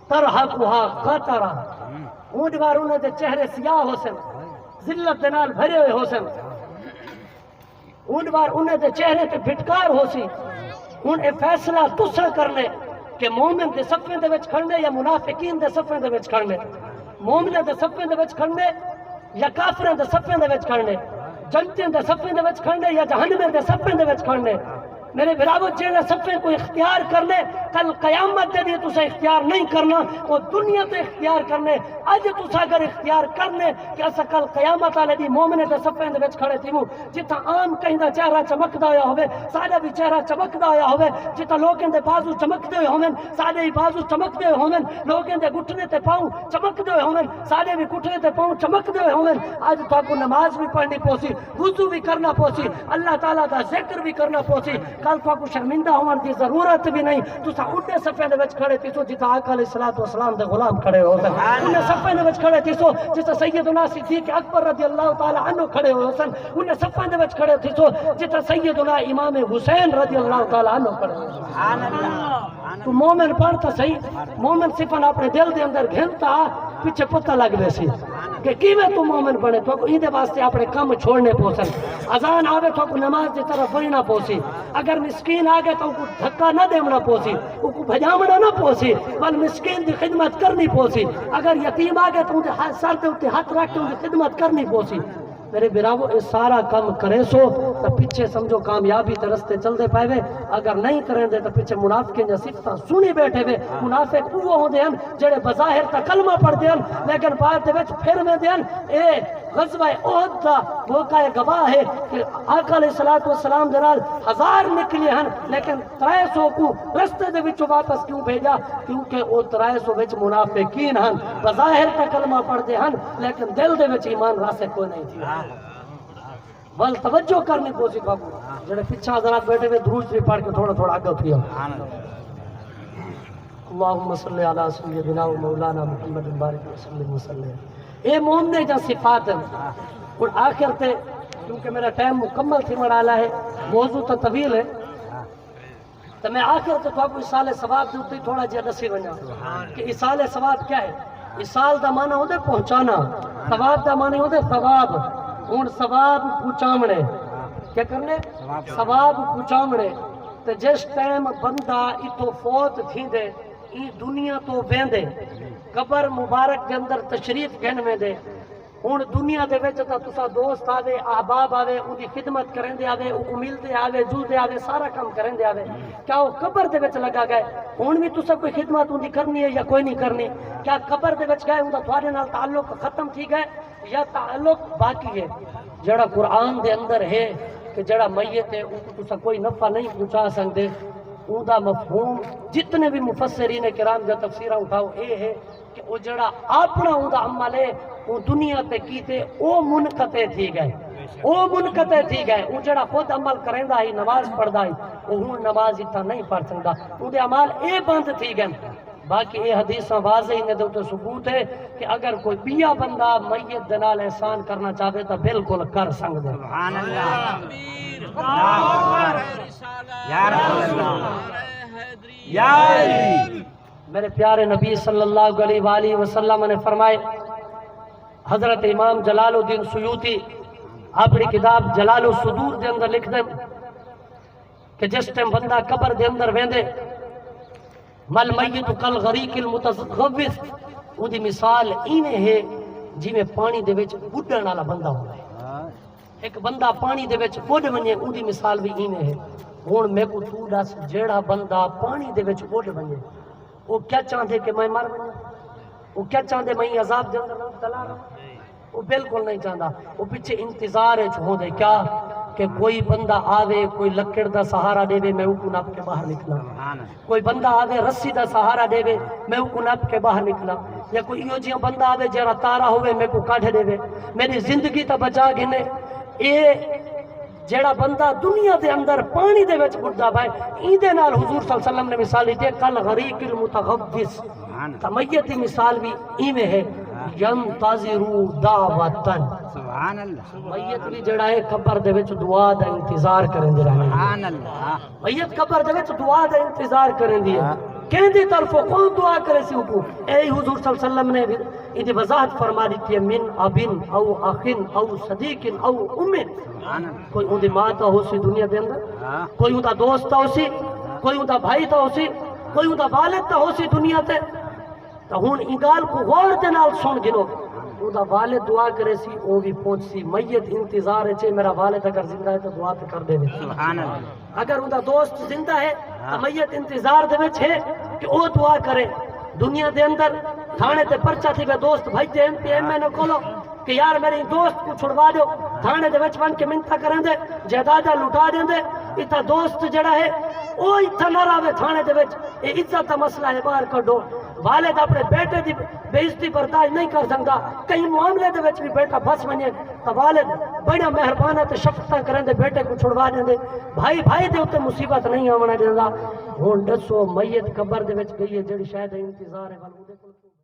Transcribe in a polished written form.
ترحقها قطرا اونٹ بار انہیں دے چہرے سیاہ ہو سن ذلت دے نال بھرے ہوئے ہو سن اونٹ بار انہیں دے چہرے تے پھٹکار ہو سی ہن اے فیصلہ تساں کرنے کہ مومن دے صفیں دے وچ کھڑنے یا منافقین دے صفیں دے وچ کھڑنے مومن دے صفیں دے وچ کھڑنے یا کافراں دے صفیں دے وچ کھڑنے جنتیاں دے صفیں دے وچ کھڑنے یا جہنم دے صفیں دے وچ کھڑنے میرے براو جیڑا صفیں کو اختیار کرنے کل قیامت دے دیے تسا اختیار نہیں کرنا وہ دنیا تے اختیار کرنے اج تسا اگر اختیار کرنے کہ اسا کل قیامت والے دی مومنے دے صفیں دے وچ کھڑے تھیوں جتا عام کہیں دا چہرہ چمکدا ہویا ہوے ساڈا بھی چہرہ چمکدا ہویا ہوے جتا لوگوں دے بازو چمکدے ہوئے ہوون ساڈے بھی بازو چمکدے ہوئے ہوون لوگوں دے گھٹنے تے پاؤں چمکدے ہوئے ہوون ساڈے بھی گھٹنے تے پاؤں چمکدے ہوئے ہوون اج تاکو نماز بھی پڑھنی پوسی وضو بھی کرنا پوسی اللہ تعالیٰ دا ذکر بھی کرنا پوسی کل کو شرمندہ ہونے کی ضرورت بھی نہیں تسا اٹھے صفے دے وچ کھڑے تھی سو جتا آقا علیہ الصلوۃ والسلام دے غلام کھڑے ہو سن انہیں صفے دے وچ کھڑے تھی سو جتا سیدنا صدیق اکبر رضی اللہ تعالی عنہ کھڑے ہو سن انہیں صفے دے وچ کھڑے تھی سو جتا سیدنا امام حسین رضی اللہ تعالی عنہ کھڑے ہو سبحان اللہ تو مومن پڑھتا صحیح مومن صفن اپنے دل دے اندر گھنتا پیچھے پتہ لگ بے سی کہ کیویں تو مومن بنے تو این دے واسطے اپنے کام چھوڑنے پوسن اذان آوے تو نماز دی طرف بڑھنا پوسی اگر مسکین آگے تو کو دھکا نہ دینا پوسی کو بھجامنا نہ پوسی بل مسکین دی خدمت کرنی پوسی اگر یتیم آگے تو سر دے اوتے ہاتھ رکھ کے ان کی خدمت کرنی پوسی میرے براو اس سارا کام کرے سو تو پیچھے سمجھو کامیابی تے رستے چل دے پائے اگر نہیں کریں دے تو پیچھے منافقین یا صفتاں سنی بیٹھے وے منافق وہ ہوندے ہیں جڑے بظاہر تا کلمہ پڑھتے ہیں لیکن بعد دے وچ پھر میں دین اے غزوہ احد دا موقع گواہ ہے کہ آقا علیہ الصلوۃ والسلام دے نال 1000 نکلے ہیں لیکن 300 کو رستے دے وچ واپس کیوں بھیجا کیونکہ او 300 وچ منافقین ہیں بظاہر تا کلمہ پڑھتے ہیں لیکن دل دے وچ ایمان راسخ کوئی نہیں تھی بل توجہ کرنی پوسی بابو جڑے پیچھے حضرات بیٹھے ہوئے درود بھی پڑھ کے تھوڑا تھوڑا آگے اٹھیا اللہم صلی علی سیدنا و مولانا محمد بارک وسلم وسلم اے مومنے جا صفات ہیں اور آخر تے کیونکہ میرا ٹائم مکمل تھی مرالا ہے موضوع تو طویل ہے تو میں آخر تے تو آپ کو اصال ثواب دیتے تھوڑا جا دسی بنا کہ اصال ثواب کیا ہے اصال دا معنی ہوتا ہے پہنچانا ثواب دا معنی ہوتا ہے ثواب ہوں ثواب پہنچامنے کیا کرنے ثواب پہنچامنے تو جس ٹائم بندہ اتو فوت تھی دے ای دنیا تو ویندے قبر مبارک کے اندر تشریف گھن میں دے ہوں دنیا دے وچ تا تسا دوست آوے احباب آوے ان کی خدمت کریں دے آوے ان کو ملتے آوے جلتے آوے سارا کام کریں دے آوے کیا وہ قبر دے وچ لگا گئے ہوں بھی تسا کوئی خدمت ان کی کرنی ہے یا کوئی نہیں کرنی کیا قبر دے وچ گئے ان کا تھوڑے نال تعلق ختم تھی گئے یا تعلق باقی ہے جڑا قرآن دے اندر ہے کہ جڑا میت ہے ان کو تسا کوئی نفع نہیں پہنچا سکتے ان دا مفہوم جتنے بھی مفسرین کرام جا تفسیرہ اٹھاؤ اے ہے کہ وہ جڑا اپنا ان دا عمل ہے وہ دنیا تے کیتے او منقطع تھی گئے وہ جڑا خود عمل کریں دا ہی نماز پڑھدا ہی وہ ہوں نماز اتنا نہیں پڑھ سکتا ان دے عمال اے بند تھی گئے باقی یہ حدیثاں واضح نے تو ثبوت ہے کہ اگر کوئی بیا بندہ میت دنال احسان کرنا چاہے تو بالکل کر سکتے سبحان اللہ یا رسول اللہ یا میرے پیارے نبی صلی اللہ علیہ وآلہ وسلم نے فرمائے حضرت امام جلال الدین سیوطی اپنی کتاب جلال الصدور دے اندر لکھ دیں کہ جس ٹائم بندہ قبر دے اندر ویندے مل میت کل غریق المتغوث وہ دی مثال اینے ہے جی میں پانی دے وچ بڈھن والا بندہ ہو ہے ایک بندہ پانی دے وچ بڈھ ونجے وہ دی مثال بھی اینے ہے ہن میں کو تو دس جیڑا بندہ پانی دے وچ بڈھ ونجے وہ کیا چاہندے کہ میں مر ونجا وہ کیا چاہندے میں عذاب دے اندر مبتلا رہا وہ بالکل نہیں چاہتا وہ پیچھے انتظار ہے ہو دے کیا کہ کوئی بندہ آوے کوئی لکڑ دا سہارا دے میں کو نپ کے باہر نکلا کوئی بندہ آوے رسی دا سہارا دے میں کو نپ کے باہر نکلا یا کوئی ایو جیوں بندہ آوے جڑا تارا ہوئے میں کو کاٹھ دے میری زندگی تا بچا گھنے اے جڑا بندہ دنیا دے اندر پانی دے وچ بڑھدا بھائی ایندے نال حضور صلی اللہ علیہ وسلم نے مثال دی کل غریق المتغوث تا میت دی مثال بھی ایویں ہے ینتظروا دعوتن سبحان اللہ میت بھی جڑا ہے قبر دے وچ دعا دا انتظار کریں دے رہنا سبحان اللہ میت قبر دے وچ دعا دا انتظار کریں دی کہندی طرفوں کون دعا کرے سی اوپو اے حضور صلی اللہ علیہ وسلم نے ادھی وضاحت فرما دیتی ہے من ابن او اخن او صدیق او امن کوئی اندی ماں تا ہو سی دنیا دے اندر کوئی اندہ دوست تا ہو سی کوئی اندہ بھائی تا ہو سی کوئی اندہ والد تا ہو سی دنیا تے تو ہون انگال کو غور دے نال سن گنو اندہ والد دعا کرے سی او بھی پہنچ سی میت انتظار ہے چھے میرا والد اگر زندہ ہے تو دعا تے کر دے اگر اندہ دوست زندہ ہے تو میت انتظار دے وچ ہے کہ او دعا کرے دنیا دے اندر تھانے تے پرچا تھی گا دوست بھائی تے ایم نے کھولو کہ یار میری دوست کو چھڑوا دو تھانے دے وچ ون کے منتا کریں دے جائیداداں لٹا دیں دے اتھا دوست جڑا ہے او اتھا نہ راوے تھانے دے وچ اے عزت دا مسئلہ ہے باہر کڈو والد اپنے بیٹے دی بے عزتی برداشت نہیں کر سکتا کہیں معاملے دے وچ بھی بیٹا پھس ونجے تو والد بڑا مہربان ہے تے شفقتاں کریں دے بیٹے کو چھڑوا دیں دے بھائی بھائی دے اوتے مصیبت نہیں آونا دیندا ہن دسو میت قبر دے وچ گئی ہے جڑی شاید انتظار ہے